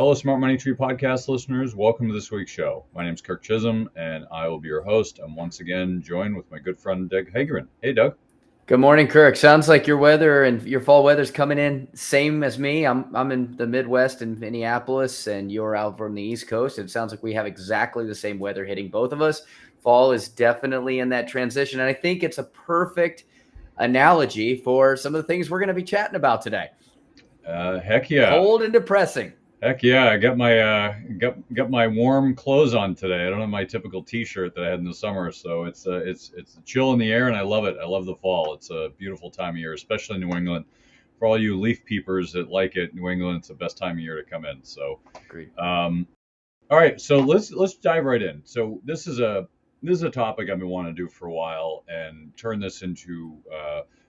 Hello, Smart Money Tree podcast listeners. Welcome to this week's show. My name is Kirk Chisholm, and I will be your host. I'm once again joined with my good friend, Doug Heagren. Hey, Doug. Good morning, Kirk. Sounds like your weather and your fall weather's coming in same as me. I'm in the Midwest in Minneapolis, and you're out from the East Coast. It sounds like we have exactly the same weather hitting both of us. Fall is definitely in that transition, and I think it's a perfect analogy for some of the things we're going to be chatting about today. Heck yeah! Cold and depressing. Heck yeah! I got my warm clothes on today. I don't have my typical T-shirt that I had in the summer, so it's chill in the air, and I love it. I love the fall. It's a beautiful time of year, especially in New England. For all you leaf peepers that like it, New England, it's the best time of year to come in. So, Agreed. all right, so let's dive right in. So this is a topic I've been wanting to do for a while and turn this into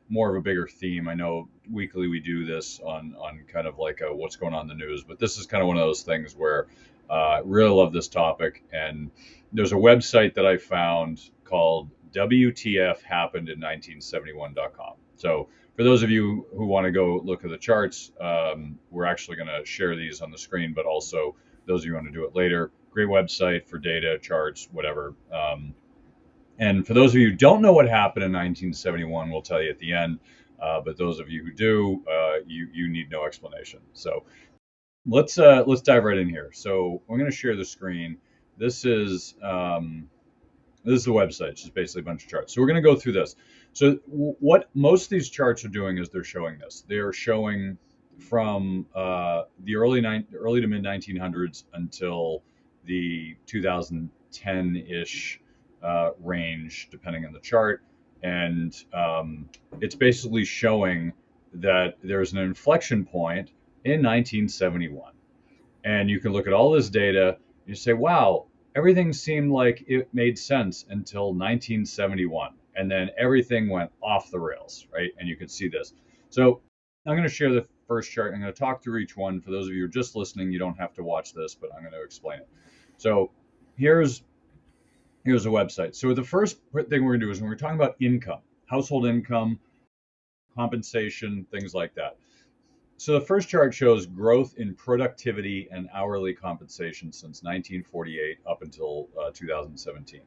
more of a bigger theme. I know weekly we do this on kind of like what's going on in the news, but this is kind of one of those things where I really love this topic. And there's a website that I found called WTF Happened in 1971.com. So for those of you who want to go look at the charts, we're actually going to share these on the screen, but also those of you who want to do it later, great website for data, charts, whatever. And for those of you who don't know what happened in 1971, we'll tell you at the end. But those of you who do, you need no explanation. So let's dive right in here. So I'm going to share the screen. This is the website. It's just basically a bunch of charts. So we're going to go through this. So what most of these charts are doing is they're showing this. They are showing from the early to mid 1900s until the 2010-ish range, depending on the chart. And it's basically showing that there's an inflection point in 1971. And you can look at all this data and you say, wow, everything seemed like it made sense until 1971. And then everything went off the rails, right? And you can see this. So I'm going to share the first chart. I'm going to talk through each one. For those of you who are just listening, you don't have to watch this, but I'm going to explain it. So here's a website. So the first thing we're going to do is we're talking about income, household income, compensation, things like that. So the first chart shows growth in productivity and hourly compensation since 1948 up until 2017.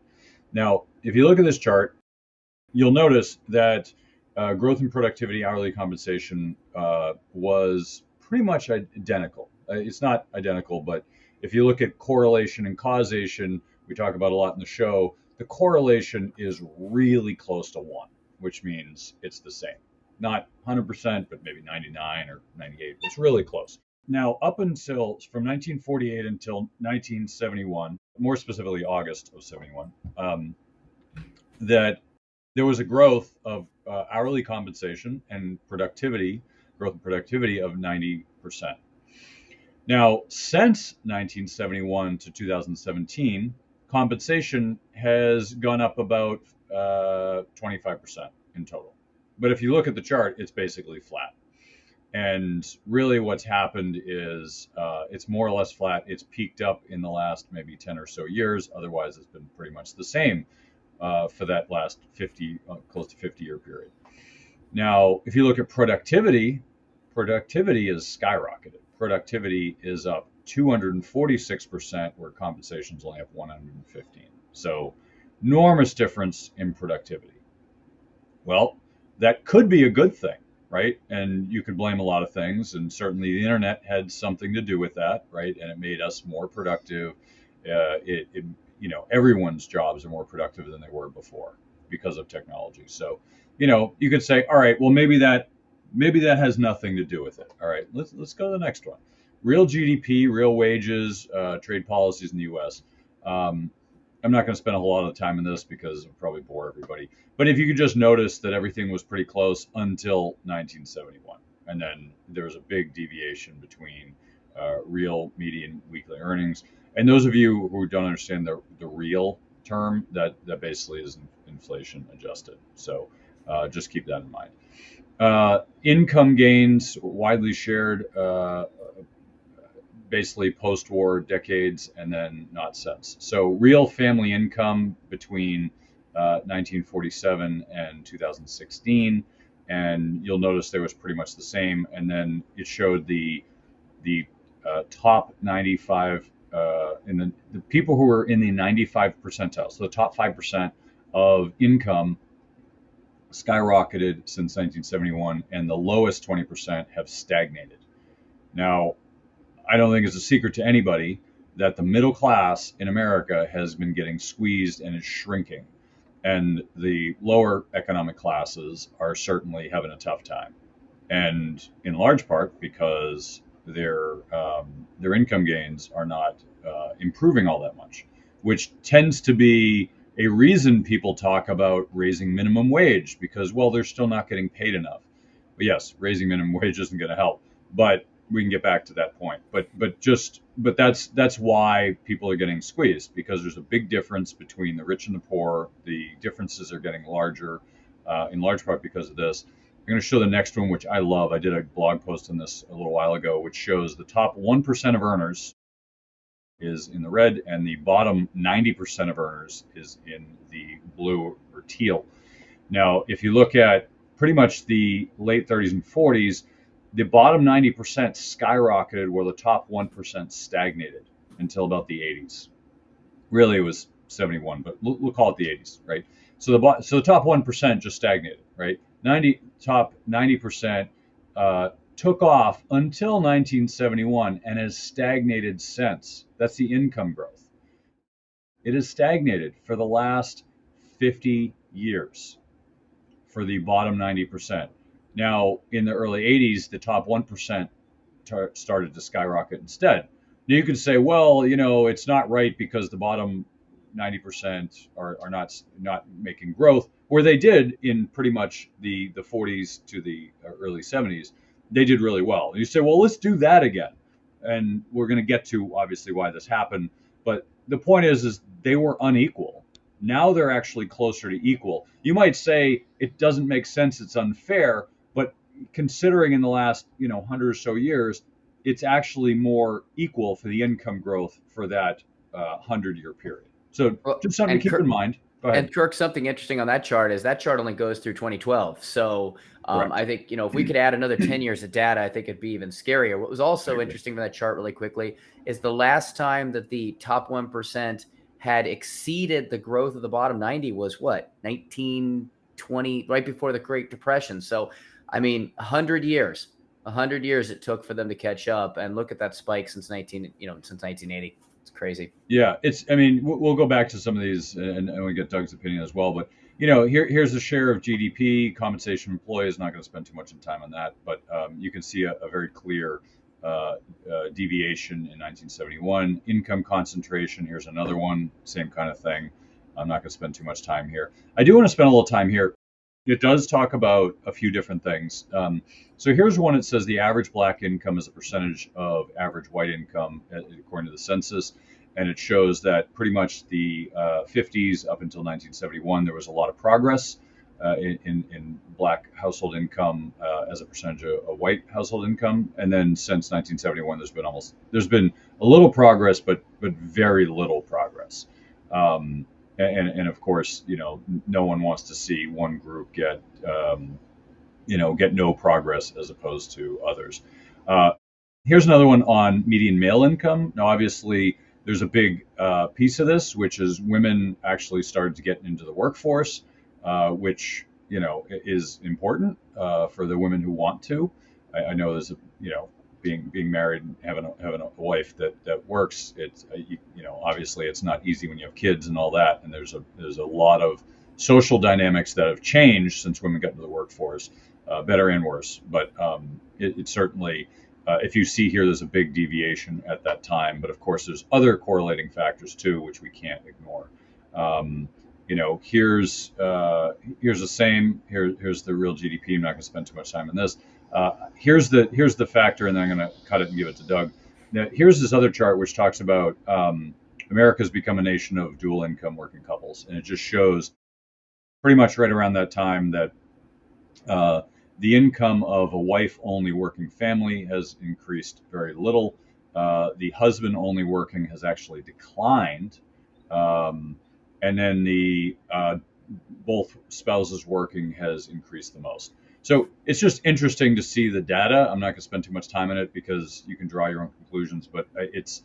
Now, if you look at this chart, you'll notice that growth in productivity, hourly compensation was pretty much identical. It's not identical, but if you look at correlation and causation, we talk about a lot in the show, the correlation is really close to 1, which means it's the same. Not 100%, but maybe 99 or 98. It's really close. Now, up until from 1948 until 1971, more specifically August of 71, that there was a growth of hourly compensation and growth in productivity of 90%. Now, since 1971 to 2017, compensation has gone up about 25% in total. But if you look at the chart, it's basically flat. And really what's happened is it's more or less flat. It's peaked up in the last maybe 10 or so years. Otherwise, it's been pretty much the same for that last close to 50-year period. Now, if you look at productivity is skyrocketed. Productivity is up 246%, where compensation is only up 115. So, enormous difference in productivity. Well, that could be a good thing, right? And you could blame a lot of things, and certainly the internet had something to do with that, right? And it made us more productive. Everyone's jobs are more productive than they were before because of technology. So, you could say, all right, well, maybe that has nothing to do with it. All right, let's go to the next one. Real GDP, real wages, trade policies in the U.S. I'm not going to spend a whole lot of time on this because it'll probably bore everybody. But if you could just notice that everything was pretty close until 1971. And then there was a big deviation between real median weekly earnings. And those of you who don't understand the real term, that basically is inflation adjusted. So just keep that in mind. Income gains widely shared, basically post-war decades, and then not since. So real family income between 1947 and 2016, and you'll notice there was pretty much the same. And then it showed the top 95 in the people who are in the 95 percentile, so the top 5% of income skyrocketed since 1971, and the lowest 20% have stagnated. Now, I don't think it's a secret to anybody that the middle class in America has been getting squeezed and is shrinking. And the lower economic classes are certainly having a tough time. And in large part because their income gains are not improving all that much, which tends to be a reason people talk about raising minimum wage because, well, they're still not getting paid enough. But yes, raising minimum wage isn't going to help, but we can get back to that point. But that's why people are getting squeezed, because there's a big difference between the rich and the poor. The differences are getting larger, in large part because of this. I'm going to show the next one, which I love. I did a blog post on this a little while ago, which shows the top 1% of earners is in the red, and the bottom 90% of earners is in the blue or teal. Now, if you look at pretty much the late 30s and 40s, the bottom 90% skyrocketed where the top 1% stagnated until about the 80s. Really, it was 71, but we'll call it the 80s, right? So the top 1% just stagnated, right? Top 90% took off until 1971 and has stagnated since. That's the income growth. It has stagnated for the last 50 years for the bottom 90%. Now, in the early 80s, the top 1% started to skyrocket instead. Now, you could say, well, it's not right because the bottom 90% are not making growth, where they did in pretty much the 40s to the early 70s. They did really well. And you say, well, let's do that again. And we're going to get to, obviously, why this happened. But the point is they were unequal. Now they're actually closer to equal. You might say it doesn't make sense, it's unfair, but considering in the last 100 or so years, it's actually more equal for the income growth for that 100-year period. So just something to keep in mind. Go ahead. And Kirk, something interesting on that chart is that chart only goes through 2012. So I think, if we could add another 10 years of data, I think it'd be even scarier. What was also interesting from that chart really quickly is the last time that the top 1% had exceeded the growth of the bottom 90 was what? 1920, right before the Great Depression. So, 100 years it took for them to catch up, and look at that spike since 1980. It's crazy. Yeah, we'll go back to some of these and we get Doug's opinion as well. But here's the share of GDP, compensation of employees. Not going to spend too much time on that, but you can see a very clear deviation in 1971. Income concentration. Here's another one, same kind of thing. I'm not going to spend too much time here. I do want to spend a little time here. It does talk about a few different things. So here's one that says the average black income is a percentage of average white income, according to the census. And it shows that pretty much the 50s up until 1971, there was a lot of progress in black household income as a percentage of white household income. And then since 1971, there's been a little progress, but very little progress. And of course, no one wants to see one group get no progress as opposed to others. Here's another one on median male income. Now, obviously, there's a big piece of this, which is women actually started to get into the workforce, which is important for the women who want to. I know there's being married and having a wife that works. It's obviously it's not easy when you have kids and all that, and there's a lot of social dynamics that have changed since women got into the workforce, better and worse. But it certainly, if you see here, there's a big deviation at that time. But of course, there's other correlating factors too, which we can't ignore. Here's the same. Here's the real GDP. I'm not going to spend too much time on this. Here's the factor, and then I'm going to cut it and give it to Doug. Now, here's this other chart which talks about America's become a nation of dual income working couples, and it just shows pretty much right around that time that the income of a wife-only working family has increased very little. The husband-only working has actually declined, and then the both spouses working has increased the most. So it's just interesting to see the data. I'm not going to spend too much time on it because you can draw your own conclusions, but it's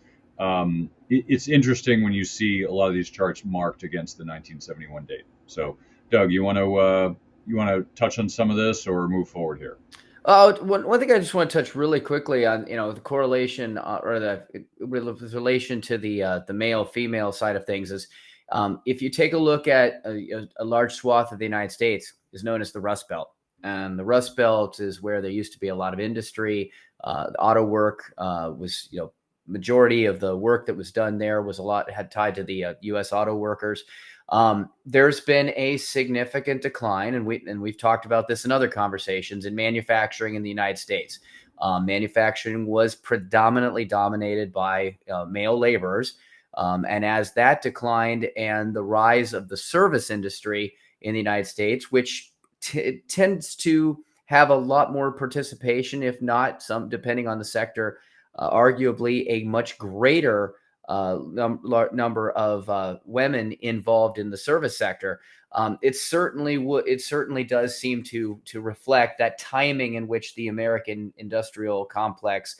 interesting when you see a lot of these charts marked against the 1971 date. So, Doug, you want to touch on some of this or move forward here? One thing I just want to touch really quickly on, the correlation or the relation to the male female side of things is, if you take a look at a large swath of the United States is known as the Rust Belt, and the Rust Belt is where there used to be a lot of industry. The auto work was, majority of the work that was done there was a lot had tied to the U.S. auto workers. There's been a significant decline, and we've talked about this in other conversations, in manufacturing in the United States. Manufacturing was predominantly dominated by male laborers, and as that declined, and the rise of the service industry in the United States, which tends to have a lot more participation, if not some, depending on the sector, arguably a much greater number of women involved in the service sector. It certainly does seem to reflect that timing in which the American industrial complex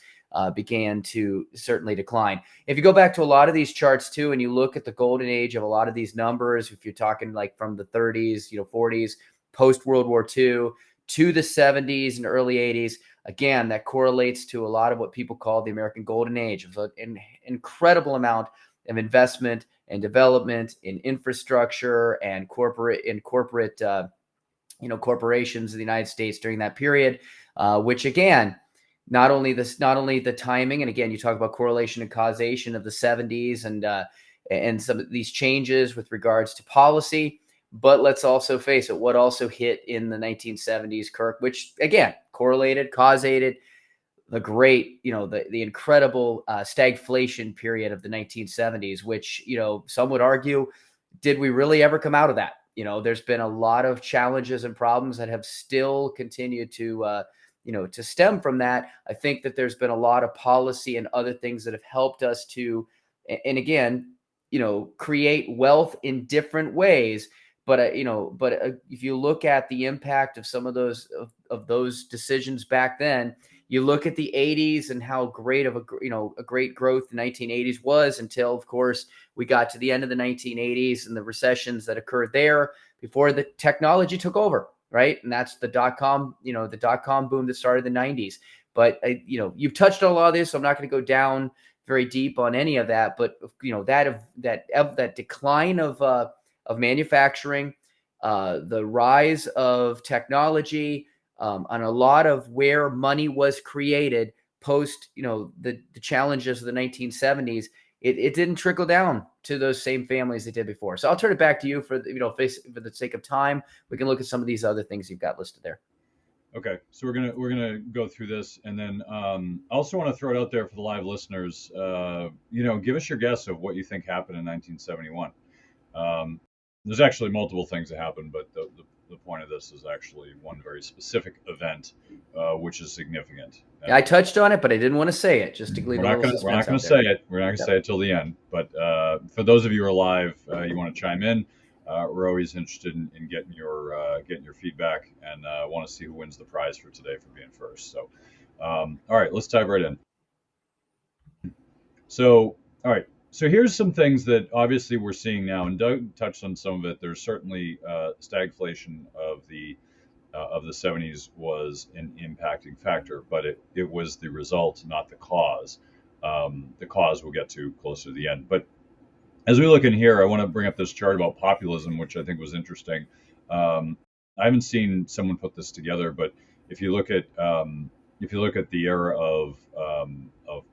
began to certainly decline. If you go back to a lot of these charts too, and you look at the golden age of a lot of these numbers, if you're talking like from the 30s, 40s, post World War II to the 70s and early 80s, again, that correlates to a lot of what people call the American Golden Age, of an incredible amount of investment and development in infrastructure and corporate corporations in the United States during that period, which again, not only the timing, and again, you talk about correlation and causation of the 70s and some of these changes with regards to policy. But let's also face it, what also hit in the 1970s, Kirk, which again correlated, causated the great, the incredible stagflation period of the 1970s, which, some would argue, did we really ever come out of that? There's been a lot of challenges and problems that have still continued to stem from that. I think that there's been a lot of policy and other things that have helped us to, and again, create wealth in different ways. But if you look at the impact of some of those decisions back then, you look at the 80s and how great of a great growth the 1980s was, until, of course, we got to the end of the 1980s and the recessions that occurred there before the technology took over, right? And that's the dot-com boom that started in the 90s. But you've touched on a lot of this, so I'm not going to go down very deep on any of that. But that decline of manufacturing, the rise of technology, on a lot of where money was created post, the challenges of the 1970s, it didn't trickle down to those same families it did before. So I'll turn it back to you for the sake of time. We can look at some of these other things you've got listed there. Okay, so we're gonna go through this, and then I also want to throw it out there for the live listeners. Give us your guess of what you think happened in 1971. There's actually multiple things that happened, but the point of this is actually one very specific event, which is significant. Yeah, I touched on it, but I didn't want to say it, just to leave a little suspense. We're not going to say it. We're not going to say it till the end. But for those of you who are live, you want to chime in. We're always interested in getting your feedback, and want to see who wins the prize for today for being first. So, all right, let's dive right in. So, all right. So here's some things that obviously we're seeing now, and Doug touched on some of it. There's certainly stagflation of the 70s was an impacting factor, but it was the result, not the cause. The cause we'll get to closer to the end. But as we look in here, I want to bring up this chart about populism, which I think was interesting. I haven't seen someone put this together, but if you look at the era of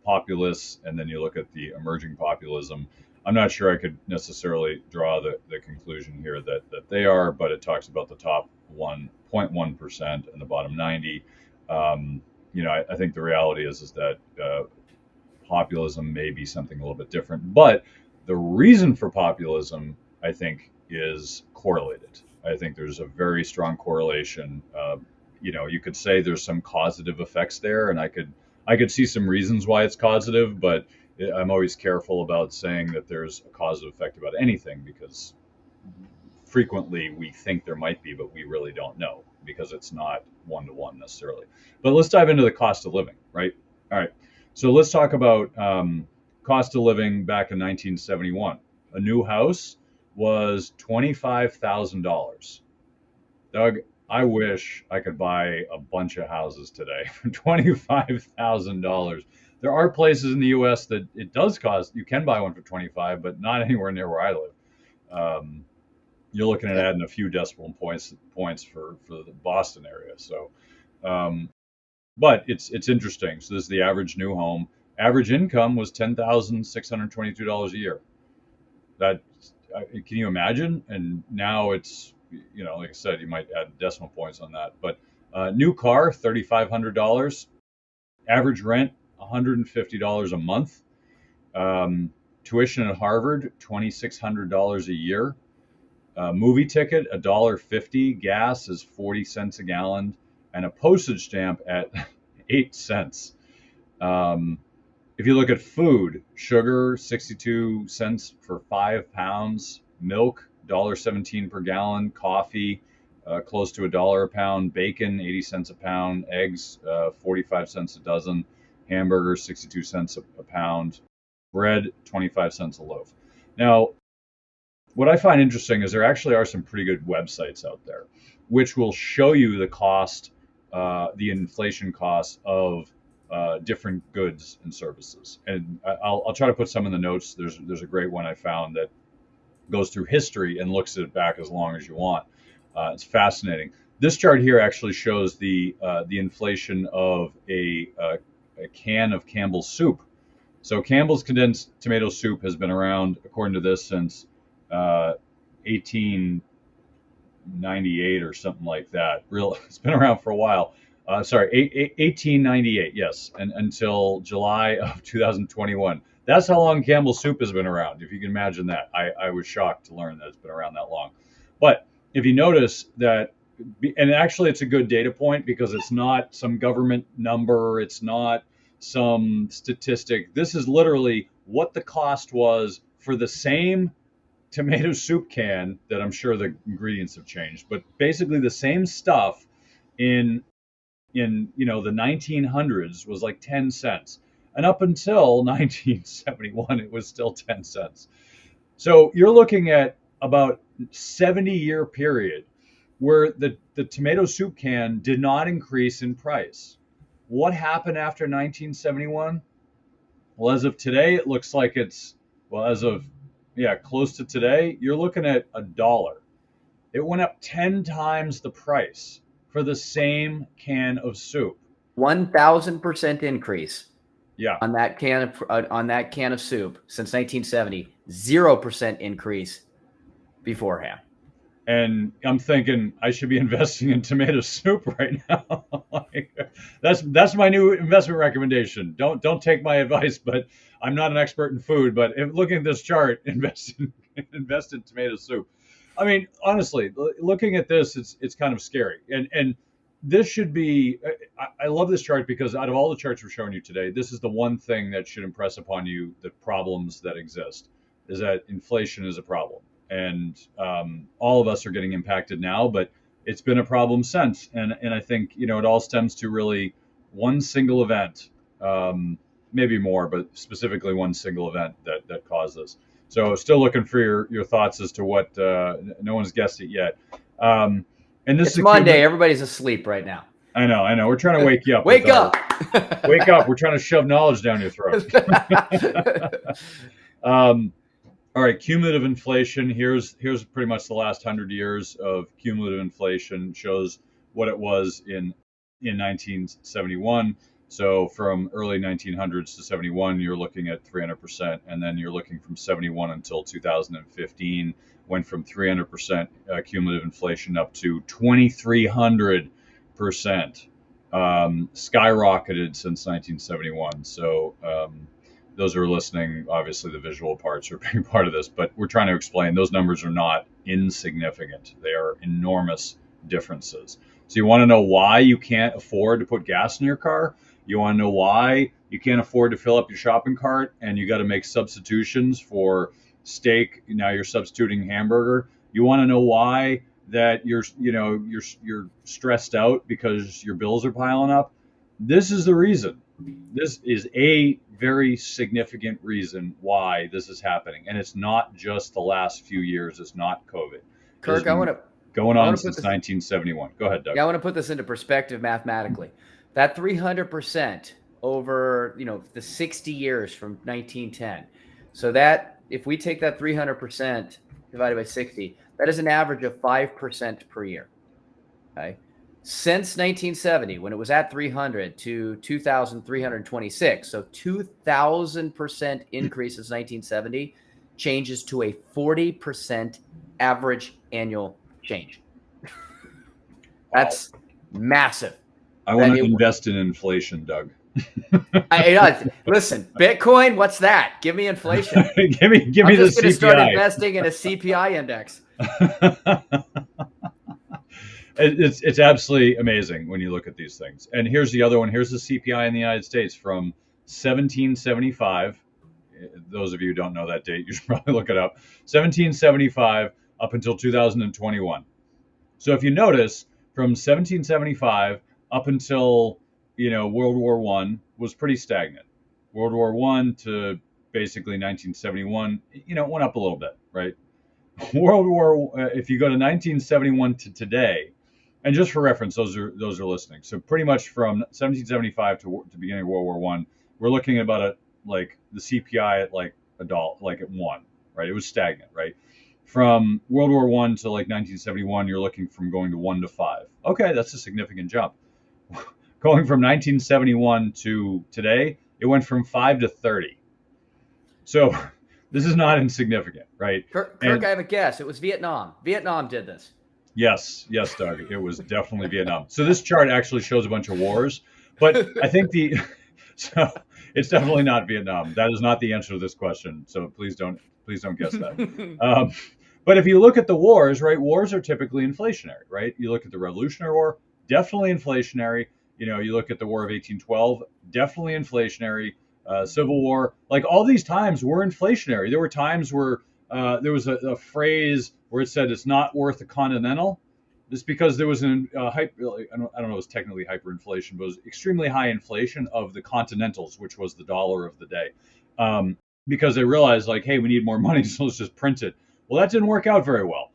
populists, and then you look at the emerging populism, I'm not sure I could necessarily draw the conclusion here that they are, but it talks about the top 1.1% and the bottom 90. I think the reality is that populism may be something a little bit different, but the reason for populism, I think, is correlated. I think there's a very strong correlation. You could say there's some causative effects there, and I could see some reasons why it's causative, but I'm always careful about saying that there's a causative effect about anything, because frequently we think there might be, but we really don't know, because it's not one-to-one necessarily. But let's dive into the cost of living, right? All right. So let's talk about cost of living back in 1971. A new house was $25,000. Doug, I wish I could buy a bunch of houses today for $25,000. There are places in the U.S. that it does cost. You can buy one for 25, but not anywhere near where I live. Um, you're looking at adding a few decimal points for the Boston area. So, but it's interesting. So this is the average new home. Average income was $10,622 a year. That can you imagine? And now it's, like I said, you might add decimal points on that. But new car, $3,500. Average rent, $150 a month. Tuition at Harvard, $2,600 a year. Movie ticket, $1.50. Gas is 40 cents a gallon, and a postage stamp at 8 cents. If you look at food, sugar, 62 cents for 5 pounds. Milk, $1.17 per gallon. Coffee, close to $1 a pound. Bacon, 80 cents a pound. Eggs, 45 cents a dozen. Hamburgers, 62 cents a pound. Bread, 25 cents a loaf. Now, what I find interesting is there actually are some pretty good websites out there, which will show you the cost, the inflation costs of different goods and services. And I'll try to put some in the notes. There's a great one I found that goes through history and looks at it back as long as you want. It's fascinating. This chart here actually shows the inflation of a can of Campbell's soup. So Campbell's condensed tomato soup has been around, according to this, since 1898 or something like that. It's been around for a while. 1898, yes, and until July of 2021. That's how long Campbell's soup has been around. If you can imagine that, I was shocked to learn that it's been around that long. But if you notice that, and actually it's a good data point because it's not some government number, it's not some statistic. This is literally what the cost was for the same tomato soup can, that I'm sure the ingredients have changed, but basically the same stuff in the 1900s was like 10 cents. And up until 1971, it was still 10 cents. So you're looking at about 70-year period where the tomato soup can did not increase in price. What happened after 1971? Well, as of today, it looks like close to today, you're looking at $1. It went up 10 times the price for the same can of soup. 1,000% increase. Yeah. On that can of soup since 1970, 0% increase beforehand. And I'm thinking I should be investing in tomato soup right now. That's my new investment recommendation. Don't take my advice, but I'm not an expert in food. But if looking at this chart, invest in tomato soup. I mean, honestly, looking at this, it's kind of scary. And this should be. I love this chart because out of all the charts we're showing you today, this is the one thing that should impress upon you the problems that exist. Is that inflation is a problem. And all of us are getting impacted now, but it's been a problem since. And I think, it all stems to really one single event, maybe more, but specifically one single event that caused this. So still looking for your thoughts as to what, no one's guessed it yet. And this is Monday. Everybody's asleep right now. I know. We're trying to wake you up. Wake up. Wake up. We're trying to shove knowledge down your throat. All right, cumulative inflation. Here's pretty much the last 100 years of cumulative inflation. Shows what it was in 1971. So from early 1900s to 71, you're looking at 300%, and then you're looking from 71 until 2015, went from 300% cumulative inflation up to 2,300%. Skyrocketed since 1971. So those who are listening, obviously the visual parts are a big part of this, but we're trying to explain those numbers are not insignificant. They are enormous differences. So you want to know why you can't afford to put gas in your car? You want to know why you can't afford to fill up your shopping cart and you got to make substitutions for steak? Now you're substituting hamburger. You want to know why that you're stressed out because your bills are piling up. This is the reason. This is a very significant reason why this is happening, and it's not just the last few years. It's not COVID. It has Kirk, been going I on want to put since this 1971. Go ahead, Doug. Yeah, I want to put this into perspective mathematically. That 300% over, the 60 years from 1910. So that if we take that 300% divided by 60, that is an average of 5% per year. Okay. Since 1970, when it was at 300 to 2,326, so 2,000% increase since 1970 changes to a 40% average annual change. Wow. That's massive. I want to invest in inflation, Doug. Listen, Bitcoin, what's that? Give me inflation. give me I'm the just going to start CPI. investing in a CPI index. It's absolutely amazing when you look at these things. And here's the other one. Here's the CPI in the United States from 1775. Those of you who don't know that date, you should probably look it up. 1775 up until 2021. So if you notice, from 1775 up until World War One was pretty stagnant. World War One to basically 1971, went up a little bit, right? World War, if you go to 1971 to today, and just for reference, those are listening. So pretty much from 1775 to beginning of World War One, we're looking at about like the CPI at like like at 1, right? It was stagnant, right? From World War One to like 1971, you're looking from going to 1 to 5. Okay, that's a significant jump. Going from 1971 to today, it went from 5 to 30. So this is not insignificant, right? Kirk, I have a guess. It was Vietnam. Vietnam did this. Yes, Doug. It was definitely Vietnam. So this chart actually shows a bunch of wars, but I think so it's definitely not Vietnam. That is not the answer to this question. So please don't guess that. But if you look at the wars, right? Wars are typically inflationary, right? You look at the Revolutionary War, definitely inflationary. You look at the War of 1812, definitely inflationary. Civil War, like all these times were inflationary. There were times where there was a phrase where it said it's not worth a continental. It's because there was I don't know if it was technically hyperinflation, but it was extremely high inflation of the continentals, which was the dollar of the day. Because they realized like, hey, we need more money, so let's just print it. Well, that didn't work out very well.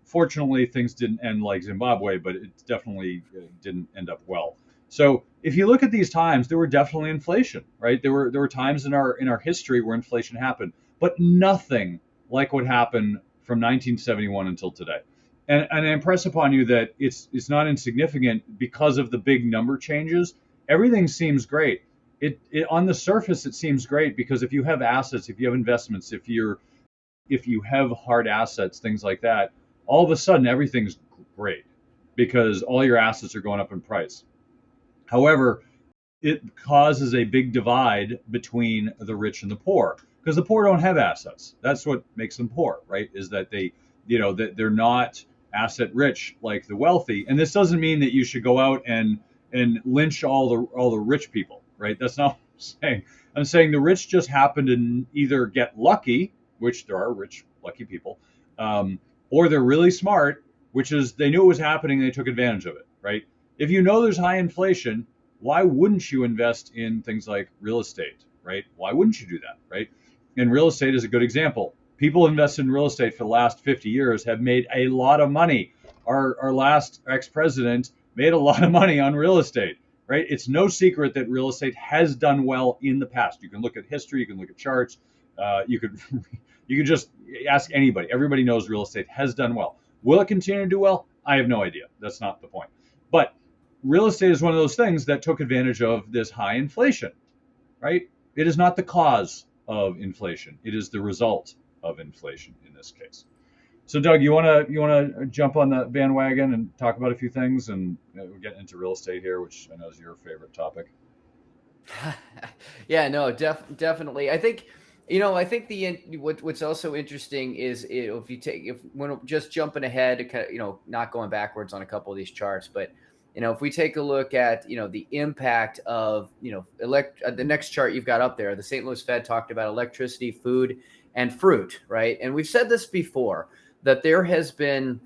Fortunately, things didn't end like Zimbabwe, but it definitely didn't end up well. So if you look at these times, there were definitely inflation, right? There were times in our history where inflation happened, but nothing like what happened from 1971 until today. And I impress upon you that it's not insignificant because of the big number changes. Everything seems great. It on the surface it seems great because if you have assets, if you have investments, if you have hard assets, things like that, all of a sudden everything's great because all your assets are going up in price. However, it causes a big divide between the rich and the poor because the poor don't have assets. That's what makes them poor, right? Is that that they're not asset rich like the wealthy. And this doesn't mean that you should go out and lynch all the rich people, right? That's not what I'm saying. I'm saying the rich just happen to either get lucky, which there are rich lucky people, or they're really smart, which is they knew it was happening and they took advantage of it, right? If you know there's high inflation, why wouldn't you invest in things like real estate, right? Why wouldn't you do that, right? And real estate is a good example. People invested in real estate for the last 50 years have made a lot of money. Our last ex-president made a lot of money on real estate, right? It's no secret that real estate has done well in the past. You can look at history, you can look at charts, you could just ask anybody. Everybody knows real estate has done well. Will it continue to do well? I have no idea. That's not the point. But real estate is one of those things that took advantage of this high inflation, right? It is not the cause of inflation. It is the result of inflation in this case. So, Doug, you want to jump on the bandwagon and talk about a few things, and we're getting into real estate here, which I know is your favorite topic. Yeah, no, definitely. I think what's also interesting is if when just jumping ahead, not going backwards on a couple of these charts, but if we take a look at the impact of the next chart you've got up there, the St. Louis Fed talked about electricity, food, and fruit, right? And we've said this before. that there has been,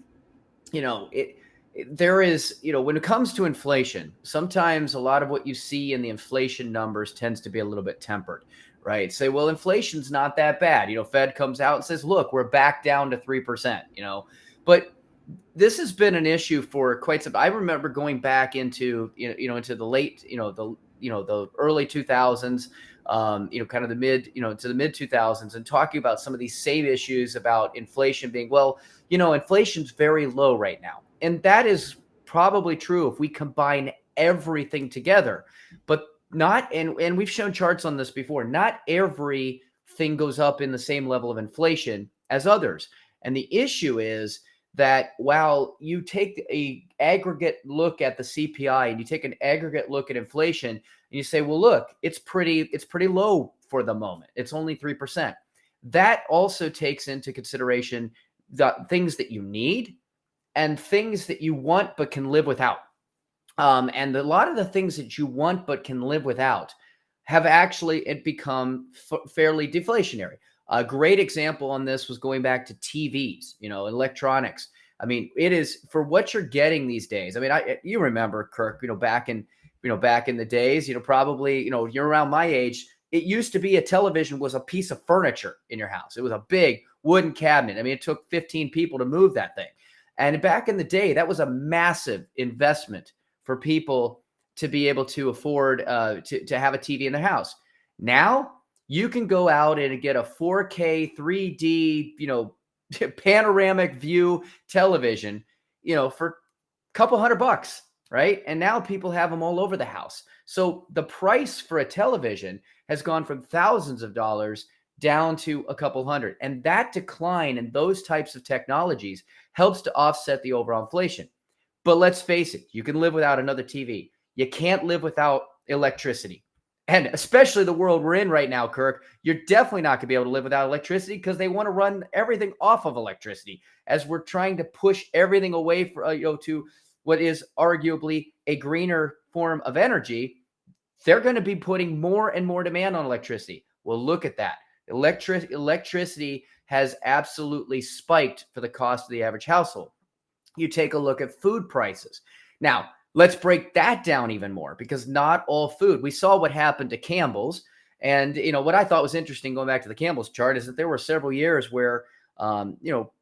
there is, when it comes to inflation, sometimes a lot of what you see in the inflation numbers tends to be a little bit tempered, right? Say, well, inflation's not that bad. Fed comes out and says, look, we're back down to 3%, but this has been an issue for quite some. I remember going back into into the late the early 2000s, kind of the mid to the mid 2000s, and talking about some of these same issues about inflation being, well, inflation's very low right now, and that is probably true if we combine everything together, but not, and we've shown charts on this before, not everything goes up in the same level of inflation as others. And the issue is that while you take a aggregate look at the CPI and you take an aggregate look at inflation and you say, well, look, it's pretty low for the moment. It's only 3%. That also takes into consideration the things that you need and things that you want but can live without. And a lot of the things that you want but can live without have actually become fairly deflationary. A great example on this was going back to TVs, electronics. I mean, it is for what you're getting these days. I mean, you remember, Kirk, back in the days, probably, you're around my age. It used to be a television was a piece of furniture in your house. It was a big wooden cabinet. I mean, it took 15 people to move that thing. And back in the day, that was a massive investment for people to be able to afford to have a TV in their house. Now, you can go out and get a 4K 3D, panoramic view television, for a couple $100, right? And now people have them all over the house. So the price for a television has gone from thousands of dollars down to a couple hundred. And that decline in those types of technologies helps to offset the overall inflation. But let's face it, you can live without another TV. You can't live without electricity. And especially the world we're in right now, Kirk, you're definitely not going to be able to live without electricity because they want to run everything off of electricity as we're trying to push everything away to what is arguably a greener form of energy. They're going to be putting more and more demand on electricity. Well, look at that. Electricity has absolutely spiked for the cost of the average household. You take a look at food prices. Now, let's break that down even more because not all food. We saw what happened to Campbell's. And, what I thought was interesting going back to the Campbell's chart is that there were several years where,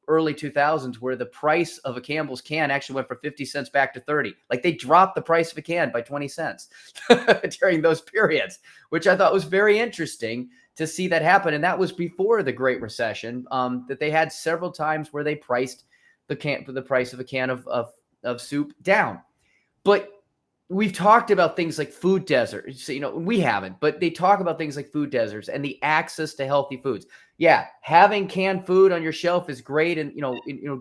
early 2000s where the price of a Campbell's can actually went from 50 cents back to 30. Like they dropped the price of a can by 20 cents during those periods, which I thought was very interesting to see that happen. And that was before the Great Recession, that they had several times where they priced the price of a can of soup down. But we've talked about things like food deserts. We haven't, but they talk about things like food deserts and the access to healthy foods. Yeah, having canned food on your shelf is great, and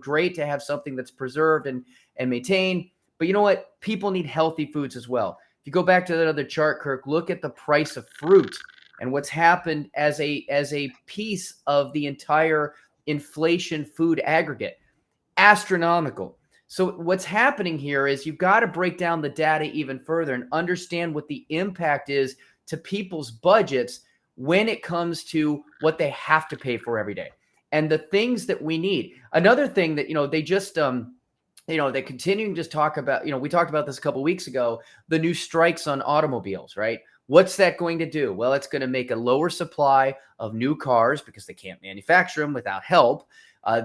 great to have something that's preserved and maintained. But you know what? People need healthy foods as well. If you go back to that other chart, Kirk, look at the price of fruit and what's happened as a piece of the entire inflation food aggregate. Astronomical. So what's happening here is you've got to break down the data even further and understand what the impact is to people's budgets when it comes to what they have to pay for every day and the things that we need. Another thing that, they just, they continue to just talk about, we talked about this a couple of weeks ago, the new strikes on automobiles, right? What's that going to do? Well, it's going to make a lower supply of new cars because they can't manufacture them without help.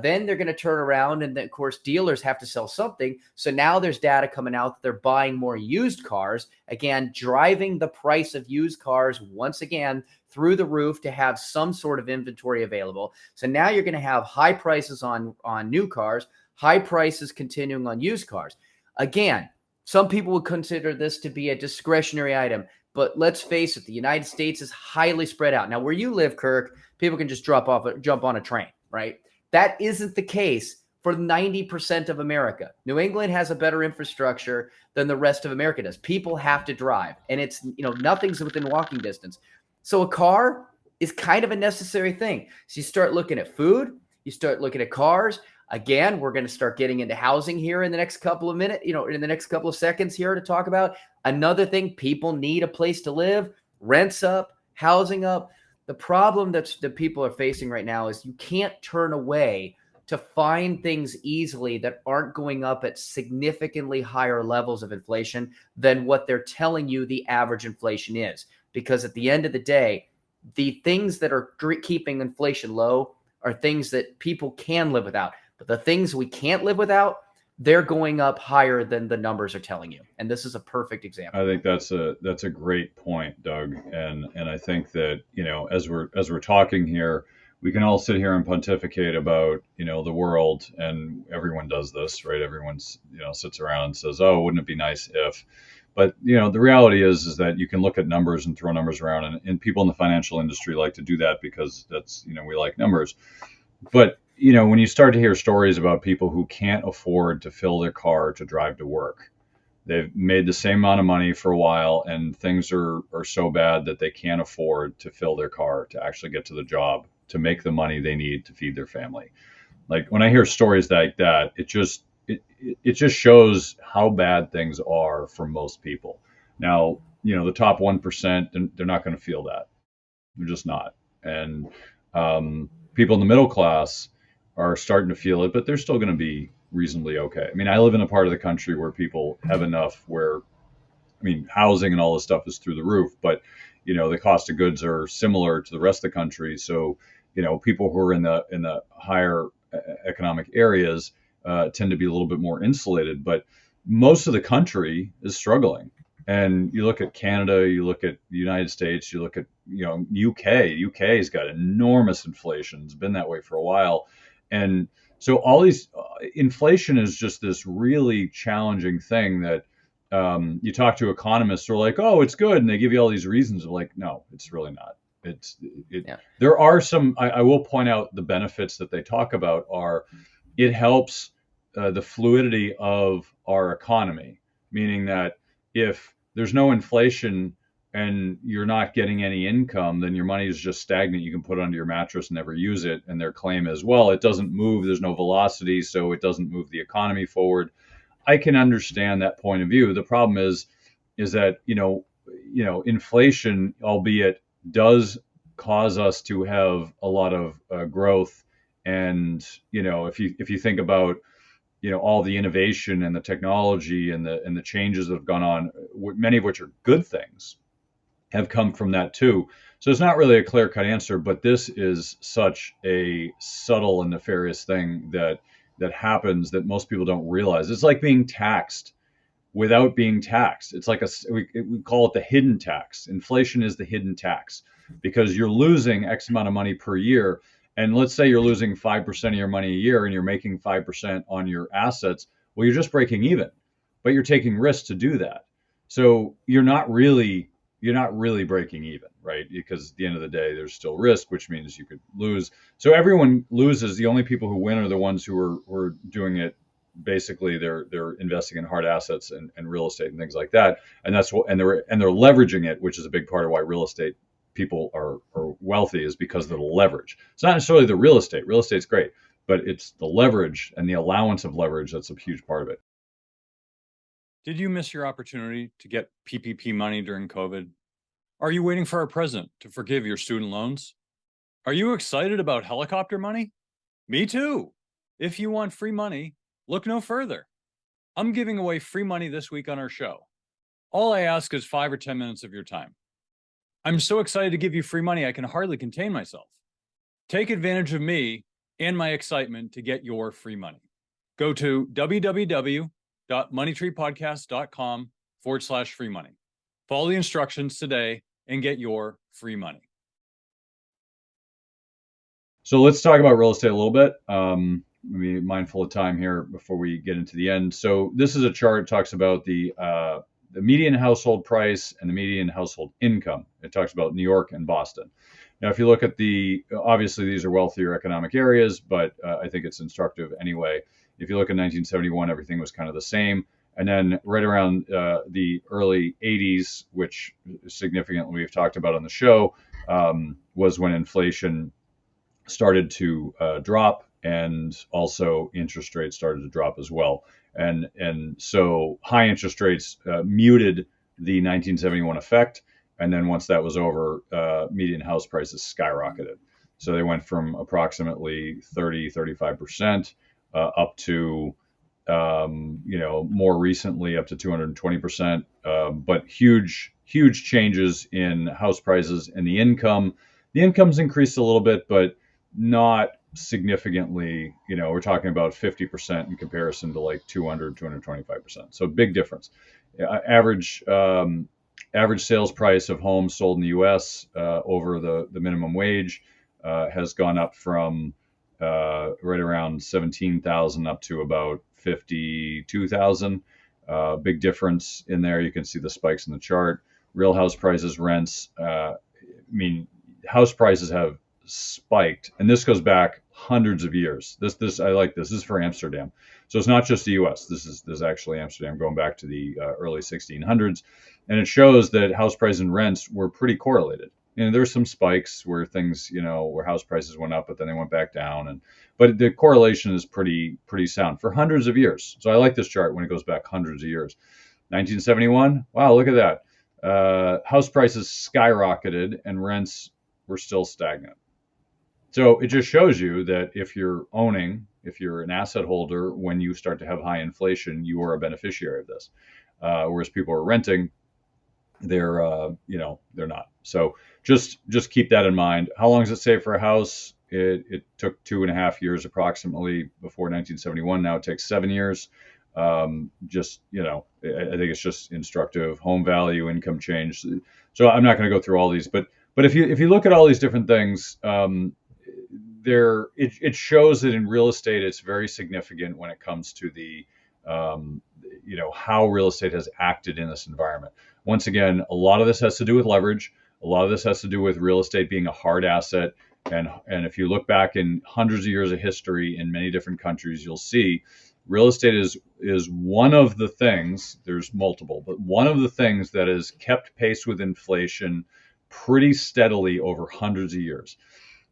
Then they're going to turn around and then, of course, dealers have to sell something. So now there's data coming out that they're buying more used cars, again, driving the price of used cars once again through the roof to have some sort of inventory available. So now you're going to have high prices on new cars, high prices continuing on used cars. Again, some people would consider this to be a discretionary item, but let's face it, the United States is highly spread out. Now, where you live, Kirk, people can just jump on a train, right? That isn't the case for 90% of America. New England has a better infrastructure than the rest of America does. People have to drive, and it's, nothing's within walking distance. So a car is kind of a necessary thing. So you start looking at food, you start looking at cars. Again, we're going to start getting into housing here in the next couple of minutes, in the next couple of seconds here to talk about another thing. People need a place to live, rents up, housing up. The problem that people are facing right now is you can't turn away to find things easily that aren't going up at significantly higher levels of inflation than what they're telling you the average inflation is. Because at the end of the day, the things that are keeping inflation low are things that people can live without. But the things we can't live without, they're going up higher than the numbers are telling you. And this is a perfect example. I think that's a great point, Doug. And I think that, as we're talking here, we can all sit here and pontificate about, the world, and everyone does this, right? Everyone's, sits around and says, "Oh, wouldn't it be nice if?" But, the reality is that you can look at numbers and throw numbers around, and people in the financial industry like to do that because that's, we like numbers. But, when you start to hear stories about people who can't afford to fill their car to drive to work, they've made the same amount of money for a while, and things are so bad that they can't afford to fill their car to actually get to the job to make the money they need to feed their family. Like, when I hear stories like that, it just shows how bad things are for most people. Now, the top 1%, they're not going to feel that. They're just not. And people in the middle class are starting to feel it, but they're still going to be reasonably okay. I mean, I live in a part of the country where people have enough where, housing and all this stuff is through the roof, but the cost of goods are similar to the rest of the country. So, people who are in the higher economic areas tend to be a little bit more insulated, but most of the country is struggling. And you look at Canada, you look at the United States, you look at UK. UK's got enormous inflation. It's been that way for a while, and so all these inflation is just this really challenging thing that you talk to economists who are like, "Oh, it's good," and they give you all these reasons of like, "No, it's really not." Yeah. There are some. I will point out the benefits that they talk about are it helps the fluidity of our economy, meaning that if there's no inflation and you're not getting any income, then your money is just stagnant. You can put it under your mattress and never use it. And their claim is, well, it doesn't move. There's no velocity, so it doesn't move the economy forward. I can understand that point of view. The problem is that inflation, albeit, does cause us to have a lot of growth. And if you think about all the innovation and the technology and the changes that have gone on, many of which are good things, have come from that too. So it's not really a clear-cut answer, but this is such a subtle and nefarious thing that happens that most people don't realize. It's like being taxed without being taxed. It's like we call it the hidden tax. Inflation is the hidden tax because you're losing X amount of money per year. And let's say you're losing 5% of your money a year and you're making 5% on your assets. Well, you're just breaking even, but you're taking risks to do that. So you're not really breaking even, right? Because at the end of the day, there's still risk, which means you could lose. So everyone loses. The only people who win are the ones who are doing it. Basically, they're investing in hard assets and real estate and things like that. And that's what, and they're leveraging it, which is a big part of why real estate people are wealthy, is because of the leverage. It's not necessarily the real estate. Real estate's great, but it's the leverage and the allowance of leverage that's a huge part of it. Did you miss your opportunity to get PPP money during COVID? Are you waiting for our president to forgive your student loans? Are you excited about helicopter money? Me too. If you want free money, look no further. I'm giving away free money this week on our show. All I ask is 5 or 10 minutes of your time. I'm so excited to give you free money, I can hardly contain myself. Take advantage of me and my excitement to get your free money. Go to www.moneytreepodcast.com/free money. Follow the instructions today and get your free money. So let's talk about real estate a little bit. Be mindful of time here before we get into the end. So this is a chart that talks about the median household price and the median household income. It talks about New York and Boston. Now, if you look at obviously these are wealthier economic areas, but I think it's instructive anyway. If you look at 1971, everything was kind of the same. And then right around the early 80s, which significantly we've talked about on the show, was when inflation started to drop, and also interest rates started to drop as well. And so high interest rates muted the 1971 effect. And then once that was over, median house prices skyrocketed. So they went from approximately 35% up to, more recently up to 220%. But huge changes in house prices and the income. The income's increased a little bit, but not significantly. We're talking about 50% in comparison to like 225%. So big difference. Average sales price of homes sold in the U.S. Over the minimum wage has gone up from right around 17,000 up to about 52,000. Big difference in there. You can see the spikes in the chart. Real house prices, rents. House prices have spiked, and this goes back hundreds of years. This I like this. This is for Amsterdam, so it's not just the U.S. This is actually Amsterdam, going back to the early 1600s, and it shows that house prices and rents were pretty correlated. There's some spikes where things, where house prices went up, but then they went back down, but the correlation is pretty sound for hundreds of years. So I like this chart when it goes back hundreds of years. 1971, wow, look at that. House prices skyrocketed and rents were still stagnant. So it just shows you that if you're an asset holder, when you start to have high inflation, you are a beneficiary of this. Whereas people are renting, they're not. So just keep that in mind. How long does it save for a house? It took 2.5 years approximately before 1971. Now it takes 7 years. I think it's just instructive. Home value, income change. So I'm not going to go through all these, but if you look at all these different things, it shows that in real estate it's very significant when it comes to the how real estate has acted in this environment. Once again, a lot of this has to do with leverage. A lot of this has to do with real estate being a hard asset. And if you look back in hundreds of years of history in many different countries, you'll see real estate is one of the things, there's multiple, but one of the things that has kept pace with inflation pretty steadily over hundreds of years.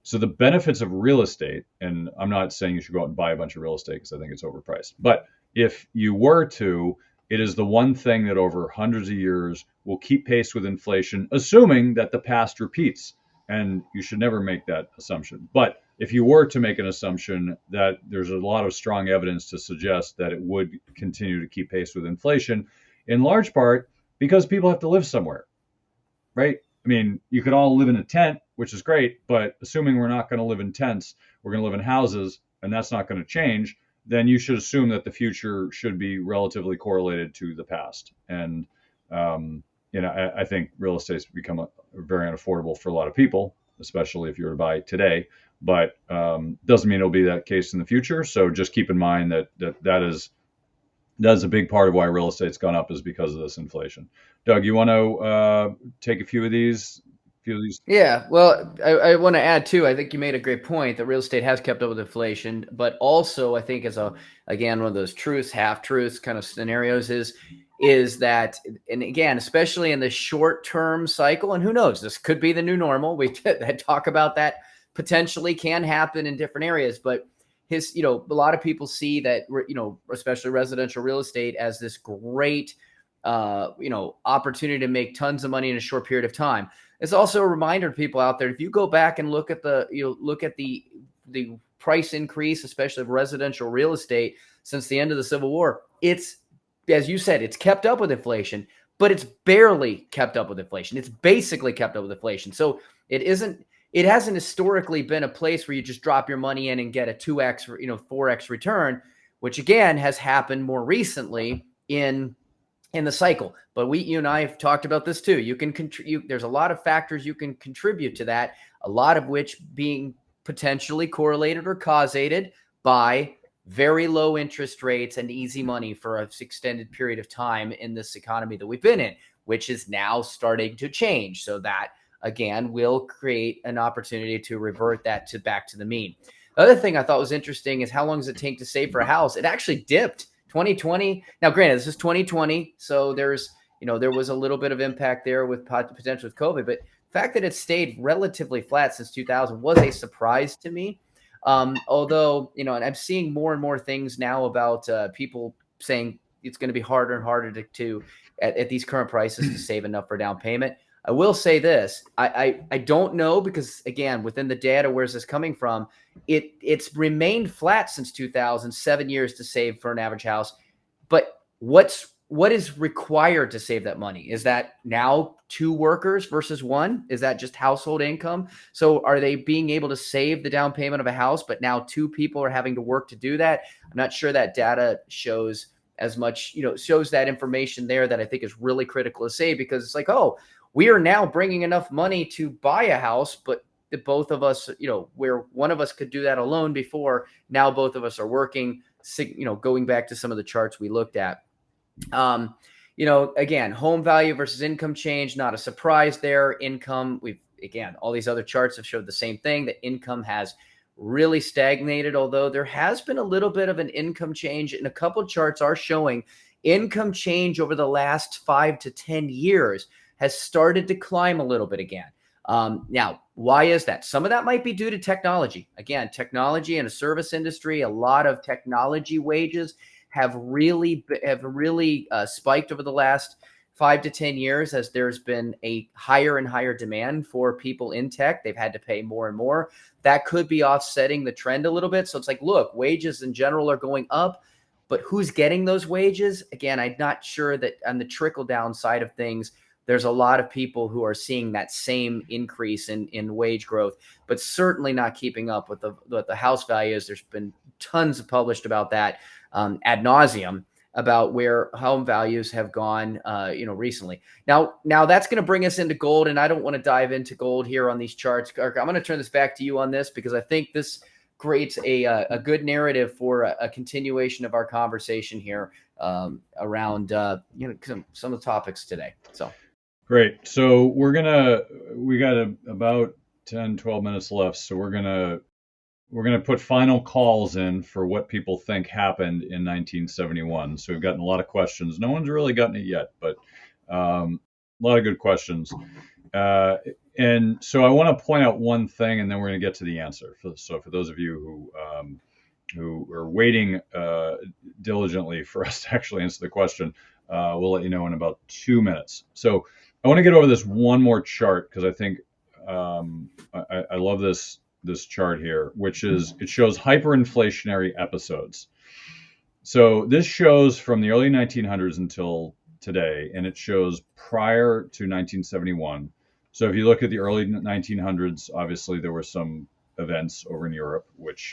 So the benefits of real estate, and I'm not saying you should go out and buy a bunch of real estate because I think it's overpriced, but if you were to, it is the one thing that over hundreds of years will keep pace with inflation, assuming that the past repeats. And you should never make that assumption. But if you were to make an assumption that there's a lot of strong evidence to suggest that it would continue to keep pace with inflation, in large part because people have to live somewhere, right? You could all live in a tent, which is great, but assuming we're not going to live in tents, we're going to live in houses, and that's not going to change, then you should assume that the future should be relatively correlated to the past. And, I think real estate's become very unaffordable for a lot of people, especially if you were to buy today, but doesn't mean it'll be that case in the future. So just keep in mind that is a big part of why real estate's gone up, is because of this inflation. Doug, you want to take a few of these? Yeah, well, I want to add too. I think you made a great point that real estate has kept up with inflation, but also I think as one of those truths, half truths kind of scenarios is that, and again, especially in the short term cycle, and who knows, this could be the new normal. We talk about that potentially can happen in different areas, but a lot of people see that, especially residential real estate, as this great, opportunity to make tons of money in a short period of time. It's also a reminder to people out there, if you go back and look at the price increase, especially of residential real estate since the end of the Civil War, it's, as you said, it's kept up with inflation, but it's barely kept up with inflation. It's basically kept up with inflation. So it hasn't historically been a place where you just drop your money in and get a 2x, 4x return, which again has happened more recently in the cycle. But you and I have talked about this too. You can there's a lot of factors you can contribute to that, a lot of which being potentially correlated or causated by very low interest rates and easy money for an extended period of time in this economy that we've been in, which is now starting to change. So that, again, will create an opportunity to revert that back to the mean. The other thing I thought was interesting is how long does it take to save for a house? It actually dipped 2020. Now, granted, this is 2020, so there was a little bit of impact there with potential with COVID, but the fact that it stayed relatively flat since 2000 was a surprise to me. Although, and I'm seeing more and more things now about people saying it's going to be harder and harder to at these current prices to save enough for down payment. I will say this. I don't know because, again, within the data, where's this coming from? It's remained flat since 2000, 7 years to save for an average house. But what is required to save that money? Is that now 2 workers versus 1? Is that just household income? So are they being able to save the down payment of a house, but now 2 people are having to work to do that? I'm not sure that data shows as much, shows that information there that I think is really critical to say, because it's like, oh, we are now bringing enough money to buy a house, but the both of us, where one of us could do that alone before, now both of us are working, going back to some of the charts we looked at. Again, home value versus income change, not a surprise there. Income, all these other charts have showed the same thing, that income has really stagnated, although there has been a little bit of an income change, and a couple of charts are showing income change over the last 5 to 10 years has started to climb a little bit again. Now, why is that? Some of that might be due to technology. Again, technology in a service industry, a lot of technology wages have really spiked over the last 5 to 10 years, as there's been a higher and higher demand for people in tech. They've had to pay more and more. That could be offsetting the trend a little bit. So it's like, look, wages in general are going up, but who's getting those wages? Again, I'm not sure that on the trickle down side of things, there's a lot of people who are seeing that same increase in wage growth, but certainly not keeping up with the house values. There's been tons of published about that ad nauseum, about where home values have gone, recently. Now that's going to bring us into gold, and I don't want to dive into gold here on these charts. Kirk, I'm going to turn this back to you on this, because I think this creates a good narrative for a continuation of our conversation here around some of the topics today. So. Great. So we got about 10, 12 minutes left. So we're gonna put final calls in for what people think happened in 1971. So we've gotten a lot of questions. No one's really gotten it yet, but a lot of good questions. And so I want to point out one thing, and then we're going to get to the answer. So for those of you who are waiting diligently for us to actually answer the question, we'll let you know in about 2 minutes. So I want to get over this one more chart, because I think I love this chart here, which is, it shows hyperinflationary episodes. So this shows from the early 1900s until today, and it shows prior to 1971. So if you look at the early 1900s, obviously there were some events over in Europe,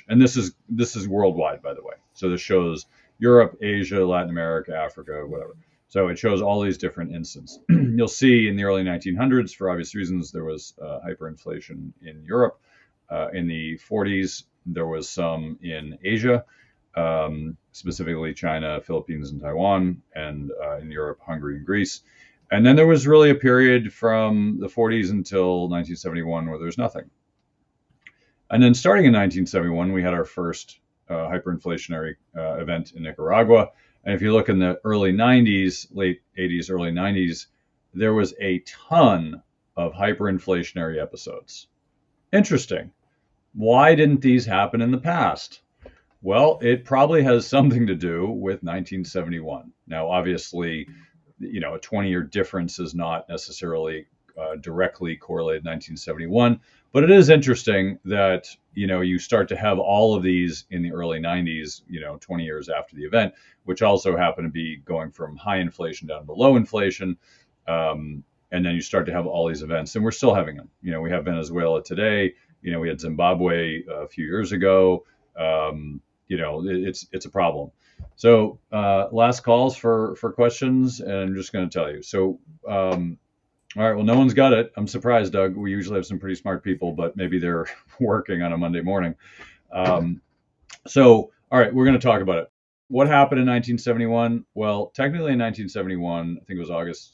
and this is worldwide, by the way. So this shows Europe, Asia, Latin America, Africa, whatever. So it shows all these different instances. You'll see in the early 1900s, for obvious reasons, there was hyperinflation in Europe. In the 40s, there was some in Asia, specifically China, Philippines, and Taiwan, and in Europe, Hungary and Greece. And then there was really a period from the 40s until 1971 where there's nothing. And then starting in 1971, we had our first hyperinflationary event in Nicaragua. And if you look in the early 90s, late 80s, early 90s, there was a ton of hyperinflationary episodes. Interesting. Why didn't these happen in the past? Well, it probably has something to do with 1971. Now, obviously, a 20-year difference is not necessarily directly correlated to 1971, but it is interesting that, you start to have all of these in the early 90s, 20 years after the event, which also happened to be going from high inflation down to low inflation. And then you start to have all these events, and we're still having them. We have Venezuela today. We had Zimbabwe a few years ago. It's a problem. So last calls for questions, and I'm just going to tell you. So, all right, well, no one's got it. I'm surprised, Doug. We usually have some pretty smart people, but maybe they're working on a Monday morning. So, all right, we're going to talk about it. What happened in 1971? Well, technically in 1971, I think it was August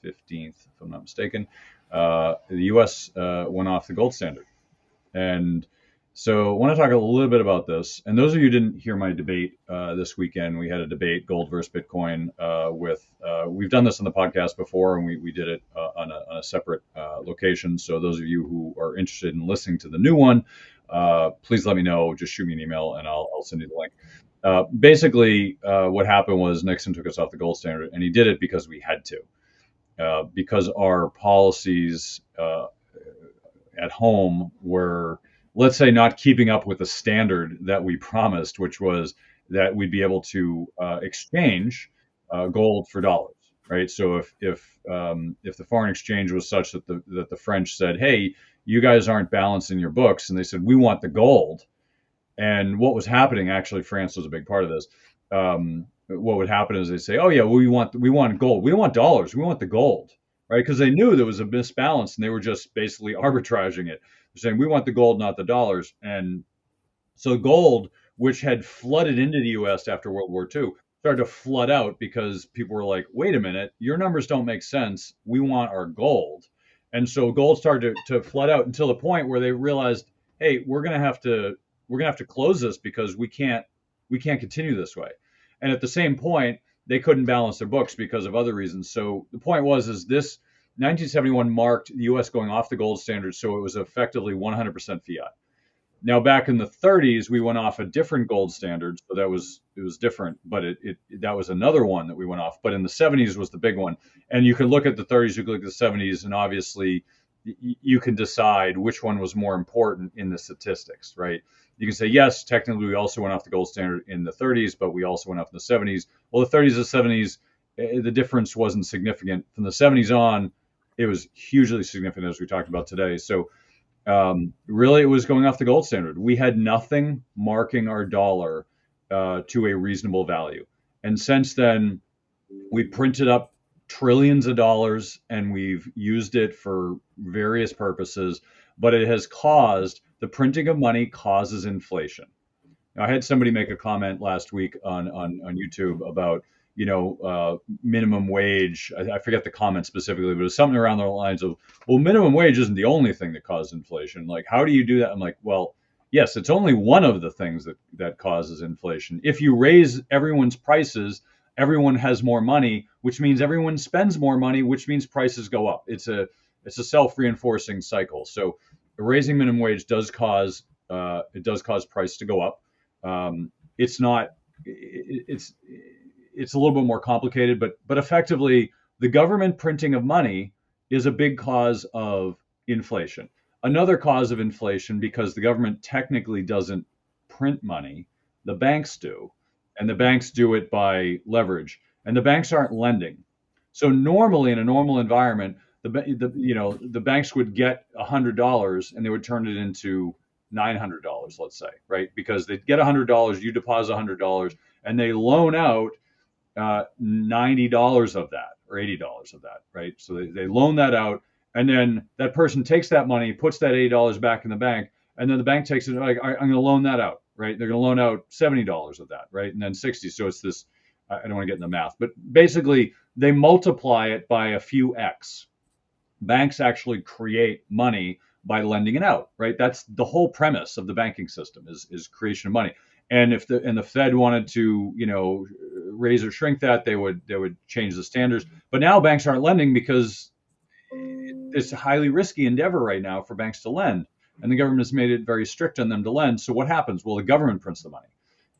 15th, if I'm not mistaken, the U.S. Went off the gold standard. And so I want to talk a little bit about this. And those of you who didn't hear my debate this weekend, we had a debate, gold versus Bitcoin, we've done this on the podcast before, and we did it on a separate location. So those of you who are interested in listening to the new one, please let me know. Just shoot me an email and I'll send you the link. Basically, what happened was Nixon took us off the gold standard, and he did it because we had to. because our policies at home were, let's say, not keeping up with the standard that we promised, which was that we'd be able to exchange gold for dollars, right? So if the foreign exchange was such that the French said, "Hey, you guys aren't balancing your books," and they said, "We want the gold," and what was happening, actually, France was a big part of this. What would happen is they say, "Oh yeah, well, we want gold. We don't want dollars. We want the gold." Right? Because they knew there was a misbalance and they were just basically arbitraging it. They're saying, "We want the gold, not the dollars." And so gold, which had flooded into the US after World War II, started to flood out because people were like, "Wait a minute, your numbers don't make sense. We want our gold." And so gold started to flood out until the point where they realized, "Hey, we're gonna have to close this because we can't continue this way." And at the same point, they couldn't balance their books because of other reasons. So the point was, is this 1971 marked the U.S. going off the gold standard, so it was effectively 100% fiat. Now, back in the 30s, we went off a different gold standard, so it was different, but that was another one that we went off. But in the 70s was the big one, and you could look at the 30s, you could look at the 70s, and obviously you can decide which one was more important in the statistics, right? You can say, yes, technically we also went off the gold standard in the 30s, but we also went off in the 70s. Well, the 30s and 70s, the difference wasn't significant. From the 70s on, it was hugely significant, as we talked about today. So really, it was going off the gold standard. We had nothing marking our dollar to a reasonable value. And since then, we printed up trillions of dollars and we've used it for various purposes, but it has caused the printing of money causes inflation. Now, I had somebody make a comment last week on YouTube about minimum wage. I forget the comment specifically, but it was something around the lines of, well, minimum wage isn't the only thing that caused inflation. Like, how do you do that? I'm like, well, yes, it's only one of the things that causes inflation. If you raise everyone's prices, everyone has more money, which means everyone spends more money, which means prices go up. It's a self-reinforcing cycle. So raising minimum wage does cause price to go up. It's not it's a little bit more complicated, but effectively, the government printing of money is a big cause of inflation. Another cause of inflation, because the government technically doesn't print money, the banks do, and the banks do it by leverage, and the banks aren't lending. So normally, in a normal environment, the banks would get $100 and they would turn it into $900, let's say, right? Because they get $100, you deposit $100, and they loan out $90 of that or $80 of that, right? So they loan that out, and then that person takes that money, puts that $80 back in the bank, and then the bank takes it, like, I'm going to loan that out, right? They're going to loan out $70 of that, right? And then 60. So it's this, I don't want to get into math, but basically they multiply it by a few X. Banks actually create money by lending it out, right? That's the whole premise of the banking system is creation of money. And if the Fed wanted to, raise or shrink that, they would change the standards. But now banks aren't lending because it's a highly risky endeavor right now for banks to lend, and the government has made it very strict on them to lend. So what happens? Well, the government prints the money,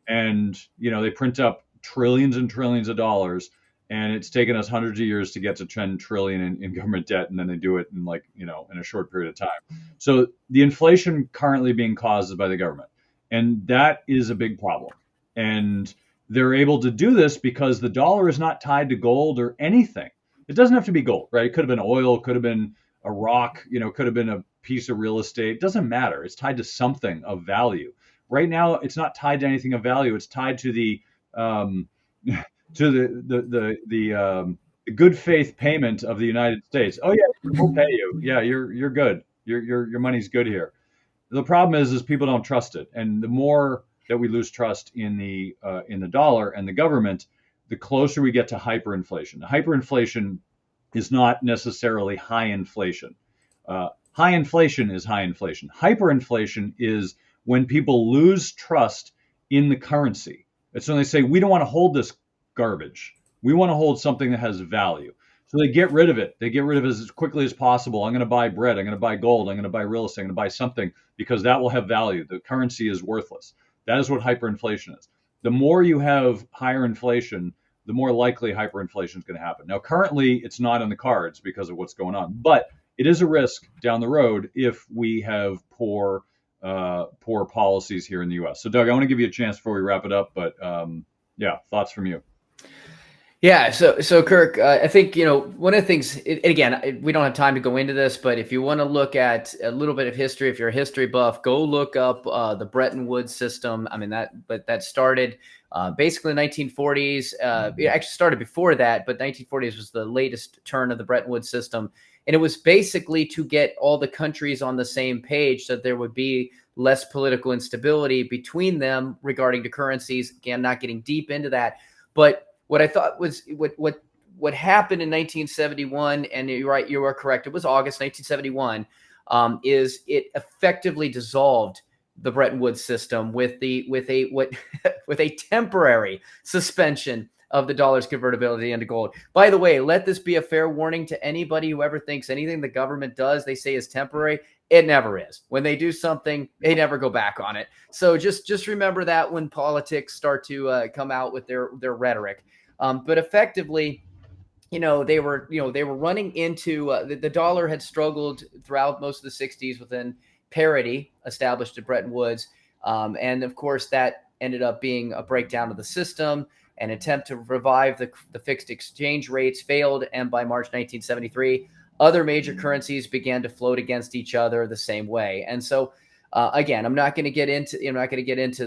and they print up trillions and trillions of dollars, and it's taken us hundreds of years to get to 10 trillion in government debt, and then they do it in in a short period of time. So the inflation currently being caused is by the government, and that is a big problem. And they're able to do this because the dollar is not tied to gold or anything. It doesn't have to be gold, right? It could have been oil, could have been a rock, could have been a piece of real estate. It doesn't matter. It's tied to something of value. Right now, it's not tied to anything of value. It's tied to the good faith payment of the United States. Oh yeah, we'll pay you. Yeah, you're good. Your money's good here. The problem is people don't trust it, and the more that we lose trust in the dollar and the government, the closer we get to hyperinflation. Hyperinflation is not necessarily high inflation. High inflation is high inflation. Hyperinflation is when people lose trust in the currency. It's when they say, we don't want to hold this garbage. We want to hold something that has value. So they get rid of it. They get rid of it as quickly as possible. I'm going to buy bread. I'm going to buy gold. I'm going to buy real estate. I'm going to buy something because that will have value. The currency is worthless. That is what hyperinflation is. The more you have higher inflation, the more likely hyperinflation is going to happen. Now, currently, it's not in the cards because of what's going on, but it is a risk down the road if we have poor policies here in the U.S. So, Doug, I want to give you a chance before we wrap it up, but yeah, thoughts from you. Yeah, so Kirk, I think one of the things. Again, we don't have time to go into this, but if you want to look at a little bit of history, if you're a history buff, go look up the Bretton Woods system. I mean that started basically in the 1940s. It actually started before that, but 1940s was the latest turn of the Bretton Woods system, and it was basically to get all the countries on the same page so that there would be less political instability between them regarding the currencies. Again, not getting deep into that, but what I thought was what happened in 1971, and you're right, you are correct. It was August 1971. Is it effectively dissolved the Bretton Woods system with a temporary suspension of the dollar's convertibility into gold. By the way, let this be a fair warning to anybody who ever thinks anything the government does, they say is temporary. It never is. When they do something, they never go back on it. So just remember that when politics start to come out with their rhetoric. But effectively, they were running into the dollar had struggled throughout most of the 60s within parity established at Bretton Woods. And of course, that ended up being a breakdown of the system. An attempt to revive the fixed exchange rates failed. And by March 1973, other major currencies began to float against each other the same way. And so, again, I'm not going to get into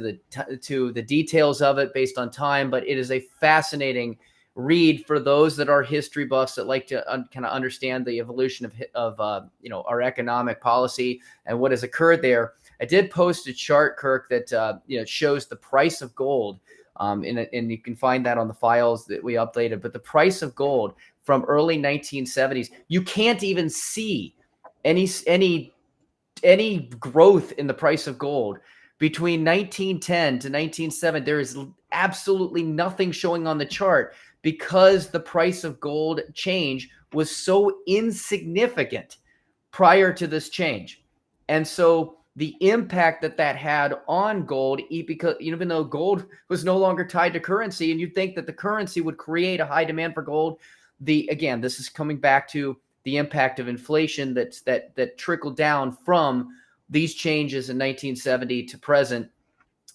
the details of it based on time, but it is a fascinating read for those that are history buffs that like to kind of understand the evolution of our economic policy and what has occurred there. I did post a chart, Kirk, that shows the price of gold, and you can find that on the files that we updated. But the price of gold from early 1970s, you can't even see any growth in the price of gold between 1910 to 1907. There is absolutely nothing showing on the chart because the price of gold change was so insignificant prior to this change. And so the impact that had on gold, because even though gold was no longer tied to currency, and you'd think that the currency would create a high demand for gold, this is coming back to the impact of inflation that trickled down from these changes in 1970 to present.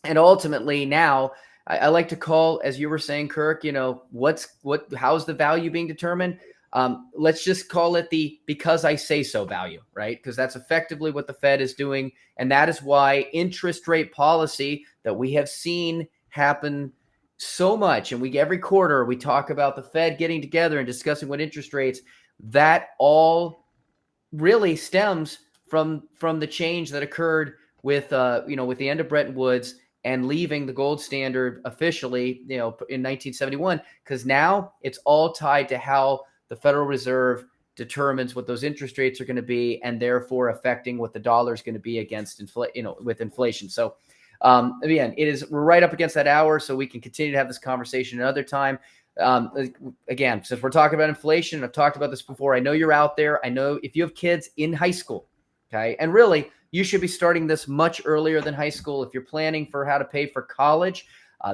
And ultimately now, I like to call, as you were saying, Kirk, how's the value being determined? Let's just call it the because I say so value, right? Because that's effectively what the Fed is doing. And that is why interest rate policy that we have seen happen so much. And every quarter we talk about the Fed getting together and discussing what interest rates, that all really stems from the change that occurred with the end of Bretton Woods and leaving the gold standard officially, in 1971, because now it's all tied to how the Federal Reserve determines what those interest rates are going to be, and therefore affecting what the dollar is going to be against with inflation. So, again, we're right up against that hour, so we can continue to have this conversation another time. Again, since we're talking about inflation, I've talked about this before. I know you're out there. I know if you have kids in high school, okay, and really, you should be starting this much earlier than high school. If you're planning for how to pay for college,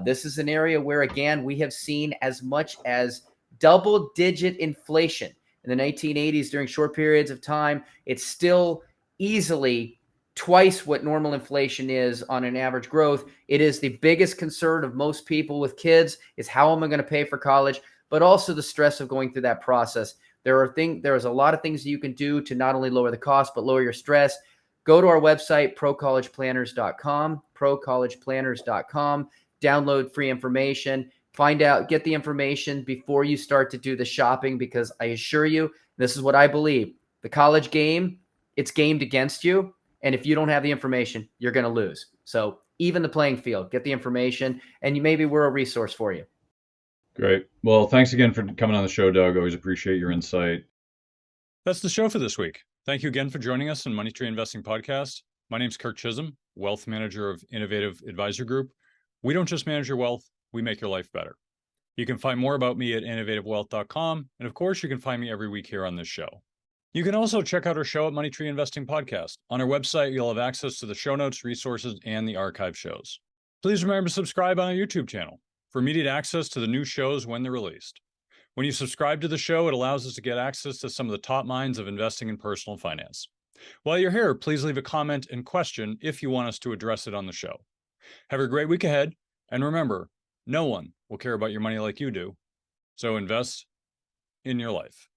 this is an area where, again, we have seen as much as double-digit inflation in the 1980s during short periods of time. It's still easily twice what normal inflation is on an average growth. It is the biggest concern of most people with kids is how am I going to pay for college, but also the stress of going through that process. There is a lot of things that you can do to not only lower the cost, but lower your stress. Go to our website, procollegeplanners.com, download free information, get the information before you start to do the shopping, because I assure you, this is what I believe. The college game, it's gamed against you. And if you don't have the information, you're going to lose. So even the playing field, get the information, and maybe we're a resource for you. Great. Well, thanks again for coming on the show, Doug. Always appreciate your insight. That's the show for this week. Thank you again for joining us on Money Tree Investing Podcast. My name's Kirk Chisholm, Wealth Manager of Innovative Advisor Group. We don't just manage your wealth, we make your life better. You can find more about me at innovativewealth.com. And of course, you can find me every week here on this show. You can also check out our show at Money Tree Investing Podcast. On our website, you'll have access to the show notes, resources, and the archive shows. Please remember to subscribe on our YouTube channel. for immediate access to the new shows when they're released. When you subscribe to the show, it allows us to get access to some of the top minds of investing in personal finance. While you're here, please leave a comment and question if you want us to address it on the show. Have a great week ahead, and remember, no one will care about your money like you do, so invest in your life.